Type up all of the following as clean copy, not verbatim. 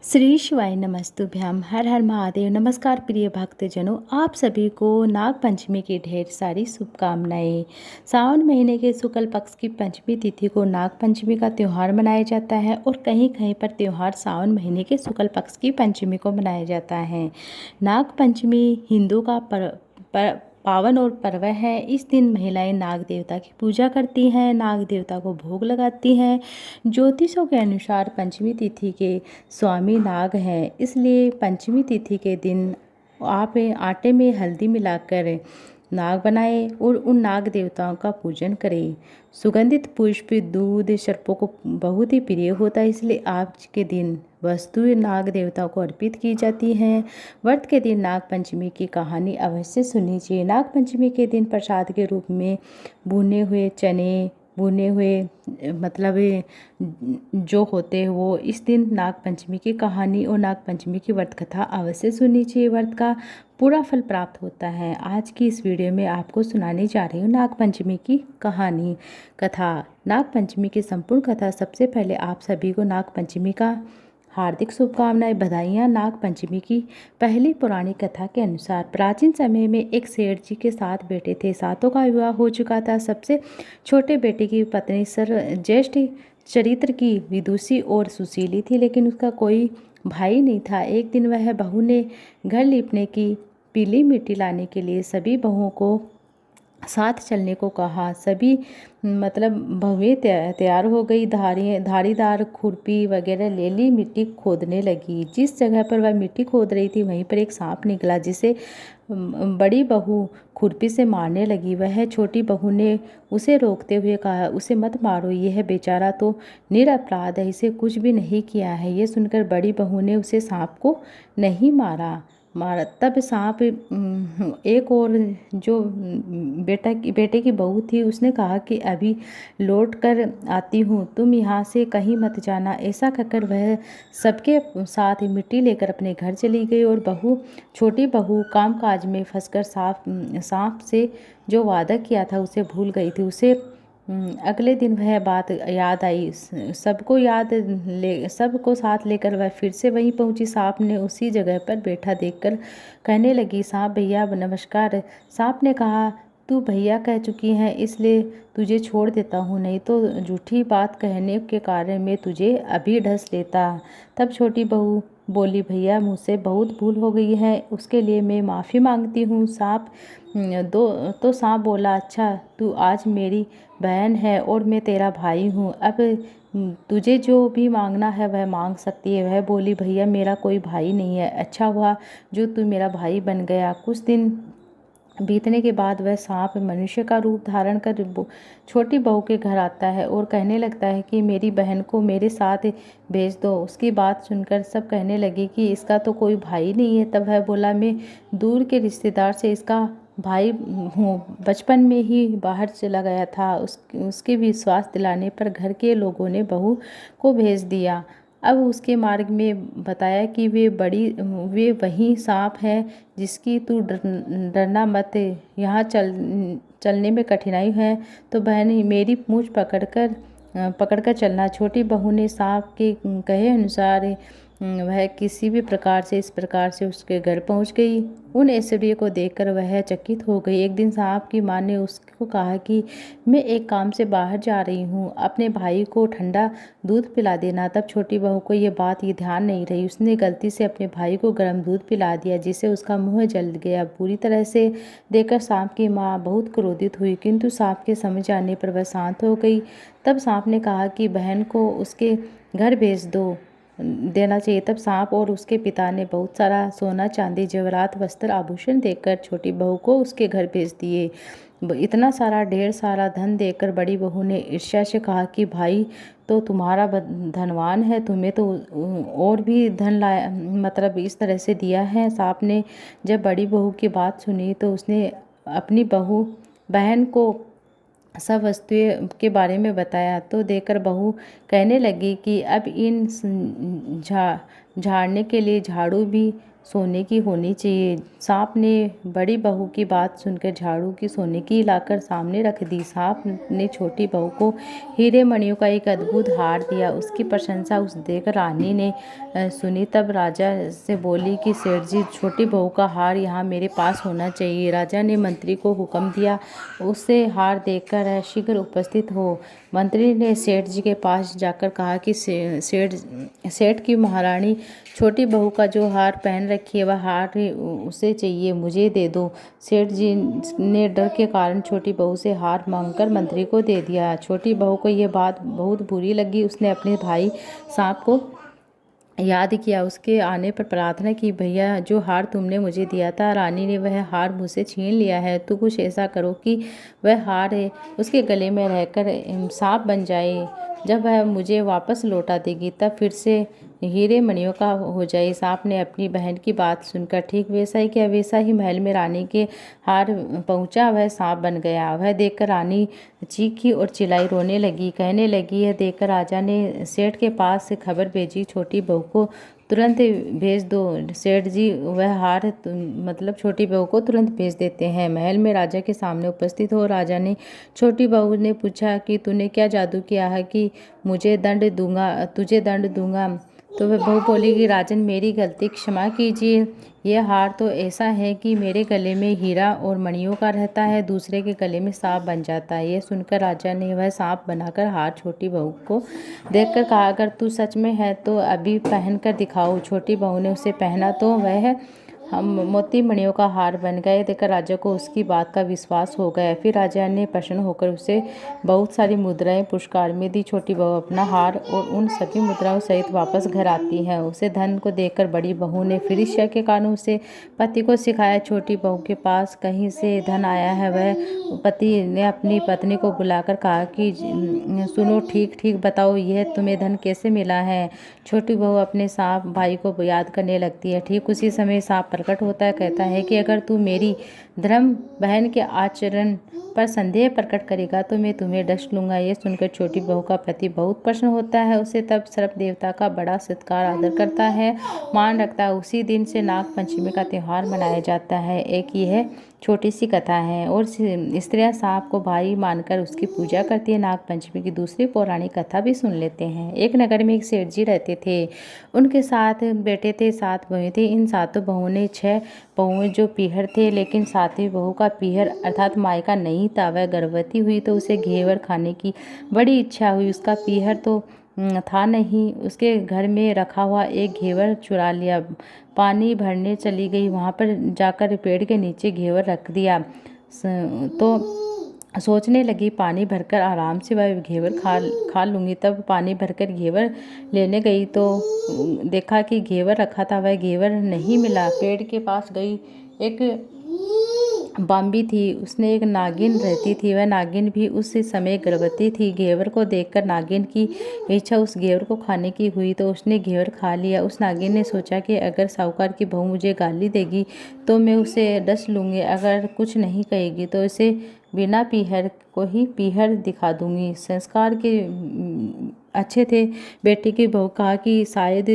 श्री शिवाय नमस्तुभ्यम। हर हर महादेव। नमस्कार प्रिय भक्तजनों, आप सभी को नाग पंचमी की ढेर सारी शुभकामनाएं। सावन महीने के शुक्ल पक्ष की पंचमी तिथि को नाग पंचमी का त्यौहार मनाया जाता है और कहीं कहीं पर त्यौहार सावन महीने के शुक्ल पक्ष की पंचमी को मनाया जाता है। नाग पंचमी हिंदू का पावन और पर्व है। इस दिन महिलाएं नाग देवता की पूजा करती हैं, नाग देवता को भोग लगाती हैं। ज्योतिषों के अनुसार पंचमी तिथि के स्वामी नाग हैं, इसलिए पंचमी तिथि के दिन आप आटे में हल्दी मिलाकर नाग बनाएं और उन नाग देवताओं का पूजन करें। सुगंधित पुष्प, दूध सर्पों को बहुत ही प्रिय होता है, इसलिए आज के दिन वस्तुएं नाग देवताओं को अर्पित की जाती हैं। व्रत के दिन नाग पंचमी की कहानी अवश्य सुननी चाहिए। नाग पंचमी के दिन प्रसाद के रूप में भुने हुए चने, भुने हुए मतलब जो होते हैं वो इस दिन नाग पंचमी की कहानी और नाग पंचमी की व्रत कथा अवश्य सुननी चाहिए। व्रत का पूरा फल प्राप्त होता है। आज की इस वीडियो में आपको सुनाने जा रही हूँ नाग पंचमी की कहानी कथा। नाग पंचमी की संपूर्ण कथा। सबसे पहले आप सभी को नाग पंचमी का हार्दिक शुभकामनाएं, बधाइयाँ। नाग पंचमी की पहली पुरानी कथा के अनुसार प्राचीन समय में एक सेठ जी के 7 बेटे थे। सातों का विवाह हो चुका था। सबसे छोटे बेटे की पत्नी ज्येष्ठ चरित्र की, विदुषी और सुशीली थी, लेकिन उसका कोई भाई नहीं था। एक दिन वह बहू ने घर लीपने की पीली मिट्टी लाने के लिए सभी बहुओं को साथ चलने को कहा। सभी मतलब बहुएं तैयार हो गई। धारीदार खुरपी वगैरह ले ली, मिट्टी खोदने लगी। जिस जगह पर वह मिट्टी खोद रही थी वहीं पर एक सांप निकला, जिसे बड़ी बहू खुरपी से मारने लगी। वह छोटी बहू ने उसे रोकते हुए कहा, उसे मत मारो, यह बेचारा तो निरपराध है, इसे कुछ भी नहीं किया है। ये सुनकर बड़ी बहू ने उसे सांप को नहीं मारा। तब सांप एक और जो बेटे की बहू थी उसने कहा कि अभी लौट कर आती हूँ, तुम यहाँ से कहीं मत जाना। ऐसा कहकर वह सबके साथ मिट्टी लेकर अपने घर चली गई और छोटी बहू कामकाज में फंसकर सांप से जो वादा किया था उसे भूल गई थी। उसे अगले दिन वह बात याद आई। सबको साथ लेकर वह फिर से वहीं पहुंची। सांप ने उसी जगह पर बैठा देखकर कहने लगी, सांप भैया नमस्कार। सांप ने कहा, तू भैया कह चुकी है इसलिए तुझे छोड़ देता हूँ, नहीं तो झूठी बात कहने के कारण मैं तुझे अभी ढस लेता। तब छोटी बहू बोली, भैया मुझसे बहुत भूल हो गई है, उसके लिए मैं माफ़ी मांगती हूँ। सांप बोला, अच्छा तू आज मेरी बहन है और मैं तेरा भाई हूँ, अब तुझे जो भी मांगना है वह मांग सकती है। वह बोली, भैया मेरा कोई भाई नहीं है, अच्छा हुआ जो तू मेरा भाई बन गया। कुछ दिन बीतने के बाद वह सांप मनुष्य का रूप धारण कर छोटी बहू के घर आता है और कहने लगता है कि मेरी बहन को मेरे साथ भेज दो। उसकी बात सुनकर सब कहने लगे कि इसका तो कोई भाई नहीं है। तब वह बोला, मैं दूर के रिश्तेदार से इसका भाई हूँ, बचपन में ही बाहर चला गया था। उसके विश्वास दिलाने पर घर के लोगों ने बहू को भेज दिया। अब उसके मार्ग में बताया कि वे वही सांप है जिसकी तू डरना मत, यहाँ चलने में कठिनाई है तो बहन मेरी मूंछ पकड़कर चलना। छोटी बहू ने सांप के कहे अनुसार वह किसी भी प्रकार से इस प्रकार से उसके घर पहुंच गई। उन ऐश्वर्य को देखकर वह चकित हो गई। एक दिन सांप की माँ ने उसको कहा कि मैं एक काम से बाहर जा रही हूँ, अपने भाई को ठंडा दूध पिला देना। तब छोटी बहू को ये ध्यान नहीं रही। उसने गलती से अपने भाई को गर्म दूध पिला दिया, जिससे उसका मुंह जल गया। पूरी तरह से देखकर सांप की माँ बहुत क्रोधित हुई, किंतु सांप के समझ आने पर वह शांत हो गई। तब सांप ने कहा कि बहन को उसके घर भेज देना चाहिए। तब सांप और उसके पिता ने बहुत सारा सोना, चांदी, जेवरात, वस्त्र, आभूषण देकर छोटी बहू को उसके घर भेज दिए। इतना सारा ढेर सारा धन देकर बड़ी बहू ने ईर्ष्या से कहा कि भाई तो तुम्हारा धनवान है, तुम्हें तो और भी धन लाया, मतलब इस तरह से दिया है। सांप ने जब बड़ी बहू की बात सुनी तो उसने अपनी बहन को सब वस्तुएं के बारे में बताया। तो देखकर बहू कहने लगी कि अब इन झाड़ने के लिए झाड़ू भी सोने की होनी चाहिए। सांप ने बड़ी बहू की बात सुनकर झाड़ू की सोने की लाकर सामने रख दी। सांप ने छोटी बहू को हीरे मणियों का एक अद्भुत हार दिया। उसकी प्रशंसा उस देकर रानी ने सुनी। तब राजा से बोली कि सेठ जी, छोटी बहू का हार यहाँ मेरे पास होना चाहिए। राजा ने मंत्री को हुक्म दिया, उसे हार देकर शीघ्र उपस्थित हो। मंत्री ने सेठ जी के पास जाकर कहा कि सेठ की महारानी छोटी बहू का जो हार पहन रखी है वह हार उसे चाहिए, मुझे दे दो। सेठ जी ने डर के कारण छोटी बहू से हार मांगकर मंत्री को दे दिया। छोटी बहू को यह बात बहुत बुरी लगी। उसने अपने भाई सांप को याद किया। उसके आने पर प्रार्थना की, भैया, जो हार तुमने मुझे दिया था, रानी ने वह हार मुझसे छीन लिया है। तो कुछ ऐसा करो कि वह हार उसके गले में रहकर सांप बन जाए। जब वह मुझे वापस लौटा देगी तब फिर से हीरे मणियों का हो जाए। सांप ने अपनी बहन की बात सुनकर ठीक वैसा ही किया। वैसा ही महल में रानी के हार पहुंचा, वह सांप बन गया। वह देखकर रानी चीखी और चिल्लाई, रोने लगी, कहने लगी, यह देखकर राजा ने सेठ के पास से खबर भेजी, छोटी बहू को तुरंत भेज दो। सेठ जी वह हार मतलब छोटी बहू को तुरंत भेज देते हैं। महल में राजा के सामने उपस्थित हो राजा ने छोटी बहू ने पूछा कि तूने क्या जादू किया है कि तुझे दंड दूंगा। तो वह बहू बोली कि राजन, मेरी गलती क्षमा कीजिए। यह हार तो ऐसा है कि मेरे गले में हीरा और मणियों का रहता है, दूसरे के गले में सांप बन जाता है। यह सुनकर राजा ने वह सांप बनाकर हार छोटी बहू को देखकर कहा, अगर तू सच में है तो अभी पहन कर दिखाओ। छोटी बहू ने उसे पहना तो वह हम मोती मणियों का हार बन गए। देखकर राजा को उसकी बात का विश्वास हो गया। फिर राजा ने प्रसन्न होकर उसे बहुत सारी मुद्राएं पुरस्कार में दी। छोटी बहू अपना हार और उन सभी मुद्राओं सहित वापस घर आती है। उसे धन को देखकर बड़ी बहू ने फिर ईर्ष्या के कारण उसे पति को सिखाया। छोटी बहू के पास कहीं से धन आया है। वह पति ने अपनी पत्नी को बुलाकर कहा कि सुनो, ठीक ठीक बताओ, यह तुम्हें धन कैसे मिला है। छोटी बहू अपने सांप भाई को याद करने लगती है। ठीक उसी समय सांप प्रकट होता है, कहता है कि अगर तू मेरी धर्म बहन के आचरण पर संदेह प्रकट करेगा तो मैं तुम्हें डस लूंगा। यह सुनकर छोटी बहू का पति बहुत प्रसन्न होता है। उसे तब सर्प देवता का बड़ा सत्कार आदर करता है, मान रखता है। उसी दिन से नाग पंचमी का त्यौहार मनाया जाता है। एक यह छोटी सी कथा है। और स्त्रियां सांप को भाई मानकर उसकी पूजा करती है। नाग पंचमी की दूसरी पौराणिक कथा भी सुन लेते हैं। एक नगर में एक सेठ जी रहते थे। उनके 7 बेटे थे, 7 बहुएं थी। इन 7 बहुओं ने 6 बहुएं जो पीहर थे, लेकिन 7वीं बहू का पीहर अर्थात मायका नहीं था। वह गर्भवती हुई तो उसे घेवर खाने की बड़ी इच्छा हुई। उसका पीहर तो था नहीं। उसके घर में रखा हुआ एक घेवर चुरा लिया। पानी भरने चली गई, वहाँ पर जाकर पेड़ के नीचे घेवर रख दिया। तो सोचने लगी, पानी भरकर आराम से वह घेवर खा लूँगी। तब पानी भरकर घेवर लेने गई तो देखा कि घेवर रखा था, वह घेवर नहीं मिला। पेड़ के पास गई, एक बाम्बी थी, उसने एक नागिन रहती थी। वह नागिन भी उस समय गर्भवती थी। घेवर को देखकर नागिन की इच्छा उस घेवर को खाने की हुई तो उसने घेवर खा लिया। उस नागिन ने सोचा कि अगर साहूकार की बहू मुझे गाली देगी तो मैं उसे डस लूँगी, अगर कुछ नहीं कहेगी तो इसे बिना पीहर को ही पीहर दिखा दूँगी। संस्कार के अच्छे थे। बेटी की बहू कहा कि शायद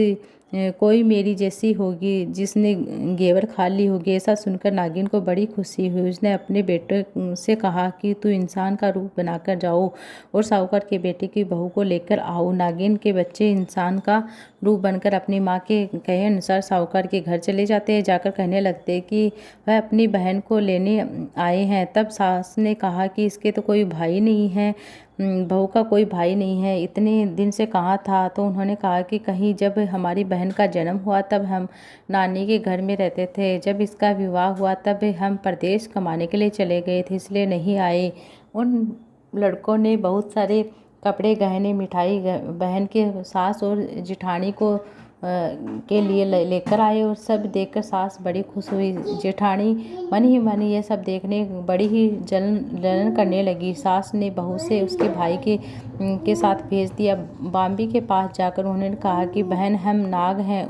कोई मेरी जैसी होगी जिसने घेवर खा ली होगी। ऐसा सुनकर नागिन को बड़ी खुशी हुई। उसने अपने बेटे से कहा कि तू इंसान का रूप बनाकर जाओ और साहूकार के बेटे की बहू को लेकर आओ। नागिन के बच्चे इंसान का रूप बनकर अपनी माँ के कहे अनुसार साहूकार के घर चले जाते हैं। जाकर कहने लगते कि वह अपनी बहन को लेने आए हैं। तब सास ने कहा कि इसके तो कोई भाई नहीं है, बहू का कोई भाई नहीं है, इतने दिन से कहाँ था। तो उन्होंने कहा कि कहीं जब हमारी बहन का जन्म हुआ तब हम नानी के घर में रहते थे, जब इसका विवाह हुआ तब हम प्रदेश कमाने के लिए चले गए थे, इसलिए नहीं आए। उन लड़कों ने बहुत सारे कपड़े, गहने, मिठाई बहन के सास और जिठानी को के लिए लेकर आए और सब देखकर सास बड़ी खुश हुई। जेठानी मन ही मन ये सब देखने बड़ी ही जलन करने लगी। सास ने बहू से उसके भाई के साथ भेज दिया। बाम्बी के पास जाकर उन्होंने कहा कि बहन, हम नाग हैं।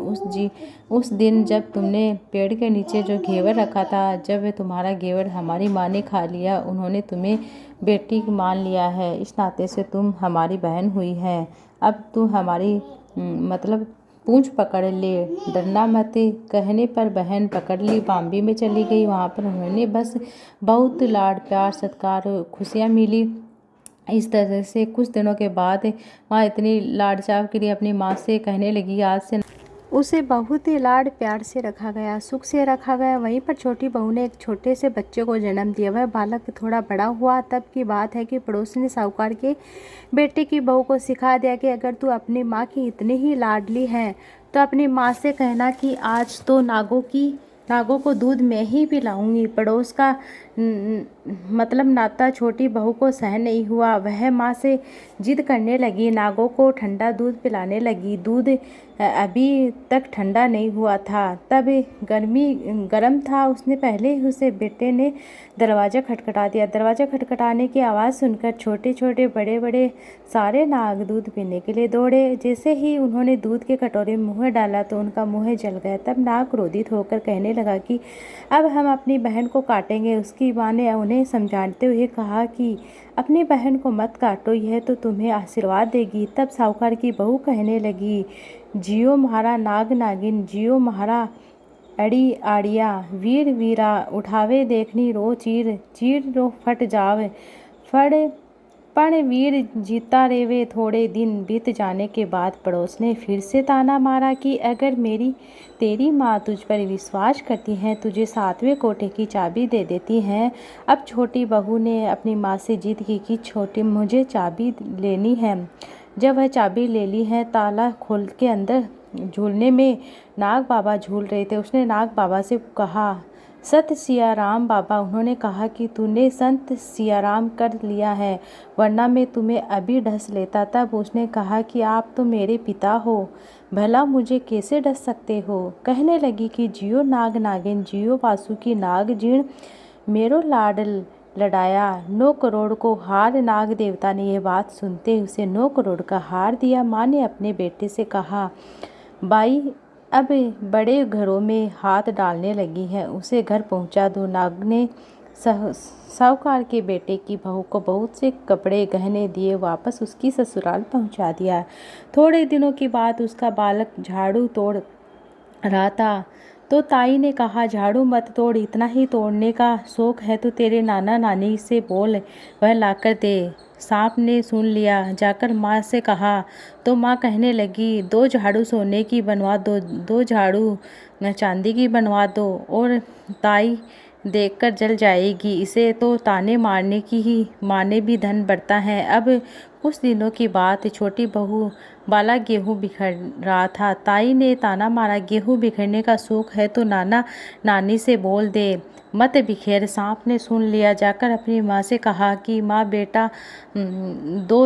उस दिन जब तुमने पेड़ के नीचे जो घेवर रखा था, जब तुम्हारा घेवर हमारी माँ ने खा लिया, उन्होंने तुम्हें बेटी मान लिया है। इस नाते से तुम हमारी बहन हुई है। अब तू हमारी मतलब पूंछ पकड़ ले, डरना मत। कहने पर बहन पकड़ ली, बॉम्बे में चली गई। वहाँ पर उन्हें बस बहुत लाड प्यार सत्कार खुशियाँ मिली। इस तरह से कुछ दिनों के बाद वहाँ इतनी लाड चाव के लिए अपनी माँ से कहने लगी, आज से उसे बहुत ही लाड प्यार से रखा गया, सुख से रखा गया। वहीं पर छोटी बहू ने एक छोटे से बच्चे को जन्म दिया। वह बालक थोड़ा बड़ा हुआ तब की बात है कि पड़ोसी ने साहूकार के बेटे की बहू को सिखा दिया कि अगर तू अपनी माँ की इतनी ही लाडली है तो अपनी माँ से कहना कि आज तो नागों को दूध मैं ही पिलाऊंगी। पड़ोस का मतलब नाता छोटी बहू को सहन नहीं हुआ। वह माँ से जिद करने लगी, नागों को ठंडा दूध पिलाने लगी। दूध अभी तक ठंडा नहीं हुआ था, तब गर्म था। उसने पहले ही उसे बेटे ने दरवाज़ा खटखटा दिया। दरवाज़ा खटखटाने की आवाज़ सुनकर छोटे छोटे बड़े बड़े सारे नाग दूध पीने के लिए दौड़े। जैसे ही उन्होंने दूध के कटोरे में मुँह डाला तो उनका मुँह जल गया। तब नाग क्रोधित होकर कहने लगा कि अब हम अपनी बहन को काटेंगे। उसकी माँ ने उन्हें समझाते हुए कहा कि अपनी बहन को मत काटो, यह तो तुम्हें आशीर्वाद देगी। तब साहूकार की बहू कहने लगी, जियो म्हारा नाग नागिन, जियो म्हारा अड़ी आड़िया, वीर वीरा उठावे देखनी रो चीर, चीर रो फट जावे फड़ पण वीर जीता रेवे। थोड़े दिन बीत जाने के बाद पड़ोस ने फिर से ताना मारा कि अगर तेरी माँ तुझ पर विश्वास करती है, तुझे 7वें कोठे की चाबी दे देती हैं। अब छोटी बहू ने अपनी माँ से जिद की कि छोटी मुझे चाबी लेनी है। जब वह चाबी ले ली है, ताला खोल के अंदर झूलने में नाग बाबा झूल रहे थे। उसने नाग बाबा से कहा, सत सियाराम बाबा। उन्होंने कहा कि तूने संत सियाराम कर लिया है, वरना मैं तुम्हें अभी ढस लेता। तब उसने कहा कि आप तो मेरे पिता हो, भला मुझे कैसे ढस सकते हो। कहने लगी कि जियो नाग नागिन, जियो वासुकी नाग जीर्ण, मेरो लाड लड़ाया 9 करोड़ को हार। नाग देवता ने यह बात सुनते उसे 9 करोड़ का हार दिया। माँ ने अपने बेटे से कहा, बाई अब बड़े घरों में हाथ डालने लगी है, उसे घर पहुंचा दो। नाग ने साहूकार के बेटे की बहू को बहुत से कपड़े गहने दिए, वापस उसकी ससुराल पहुंचा दिया। थोड़े दिनों के बाद उसका बालक झाड़ू तोड़ रहा था तो ताई ने कहा, झाड़ू मत तोड़, इतना ही तोड़ने का शौक है तो तेरे नाना नानी से बोल, वह लाकर दे। सांप ने सुन लिया, जाकर माँ से कहा तो माँ कहने लगी, 2 झाड़ू सोने की बनवा दो, 2 झाड़ू चांदी की बनवा दो। और ताई देखकर जल जाएगी, इसे तो ताने मारने भी धन बढ़ता है। अब कुछ दिनों की बात, छोटी बहू बाला गेहूँ बिखर रहा था। ताई ने ताना मारा, गेहूँ बिखरने का शौक है तो नाना नानी से बोल दे, मत बिखेर। सांप ने सुन लिया, जाकर अपनी माँ से कहा कि माँ बेटा 2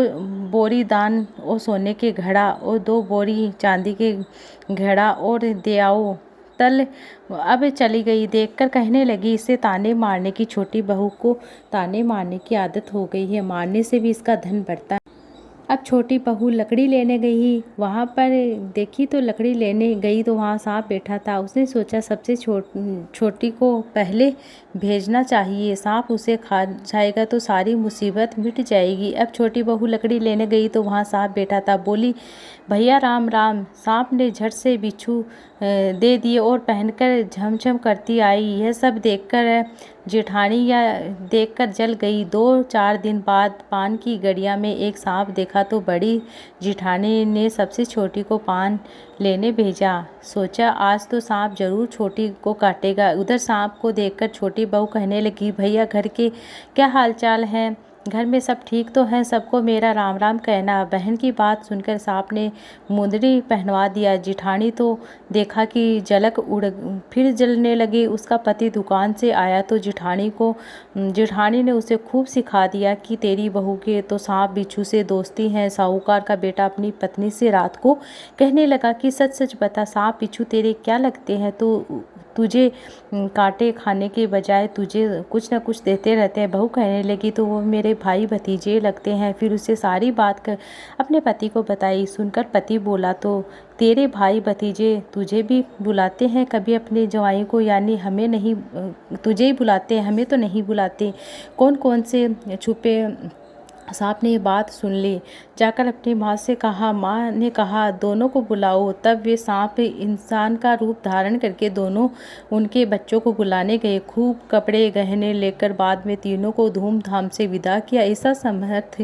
बोरी दान और सोने के घड़ा और 2 बोरी चांदी के घड़ा और दे आओ। तल अब चली गई। देखकर कहने लगी, इसे ताने मारने की, छोटी बहू को ताने मारने की आदत हो गई है, मारने से भी इसका धन बढ़ता है। अब छोटी बहू लकड़ी लेने गई, वहाँ पर देखी तो लकड़ी लेने गई तो वहाँ सांप बैठा था। उसने सोचा सबसे छोटी को पहले भेजना चाहिए, सांप उसे खा जाएगा तो सारी मुसीबत मिट जाएगी। अब छोटी बहू लकड़ी लेने गई तो वहाँ सांप बैठा था। बोली, भैया राम राम। सांप ने झट से बिच्छू दे दिए और पहनकर झमझम करती आई। यह सब देखकर जेठानी देखकर जल गई। 2-4 दिन बाद पान की गड़िया में एक सांप देखा तो बड़ी जेठानी ने सबसे छोटी को पान लेने भेजा। सोचा आज तो सांप जरूर छोटी को काटेगा। उधर सांप को देखकर छोटी बहू कहने लगी, भैया घर के क्या हालचाल है, घर में सब ठीक तो हैं, सबको मेरा राम राम कहना। बहन की बात सुनकर सांप ने मुंदरी पहनवा दिया। जेठानी तो देखा कि जलक उड़ फिर जलने लगी। उसका पति दुकान से आया तो जेठानी ने उसे खूब सिखा दिया कि तेरी बहू के तो सांप बिच्छू से दोस्ती है। साहूकार का बेटा अपनी पत्नी से रात को कहने लगा कि सच सच बता, सांप बिच्छू तेरे क्या लगते हैं, तो तुझे काटे खाने के बजाय तुझे कुछ न कुछ देते रहते हैं। बहू कहने लगी, तो वो मेरे भाई भतीजे लगते हैं। फिर उसे सारी बात अपने पति को बताई। सुनकर पति बोला, तो तेरे भाई भतीजे तुझे भी बुलाते हैं कभी अपने जवाई को, यानी हमें नहीं, तुझे ही बुलाते हैं, हमें तो नहीं बुलाते। कौन कौन से छुपे सांप ने ये बात सुन ली, जाकर अपनी माँ से कहा। माँ ने कहा, दोनों को बुलाओ। तब वे सांप इंसान का रूप धारण करके दोनों उनके बच्चों को बुलाने गए। खूब कपड़े गहने लेकर बाद में तीनों को धूमधाम से विदा किया। ऐसा समर्थ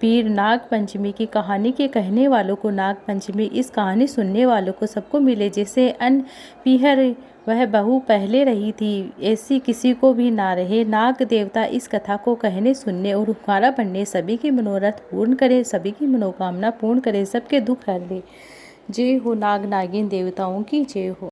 पीर नाग पंचमी की कहानी के कहने वालों को नाग पंचमी, इस कहानी सुनने वालों को सबको मिले। जैसे अन्न पीहर वह बहू पहले रही थी, ऐसी किसी को भी ना रहे। नाग देवता इस कथा को कहने, सुनने और हुक्कारा बनने सभी की मनोरथ पूर्ण करे, सभी की मनोकामना पूर्ण करे, सबके दुख हर ले। जय हो नाग नागिन देवताओं की जय हो।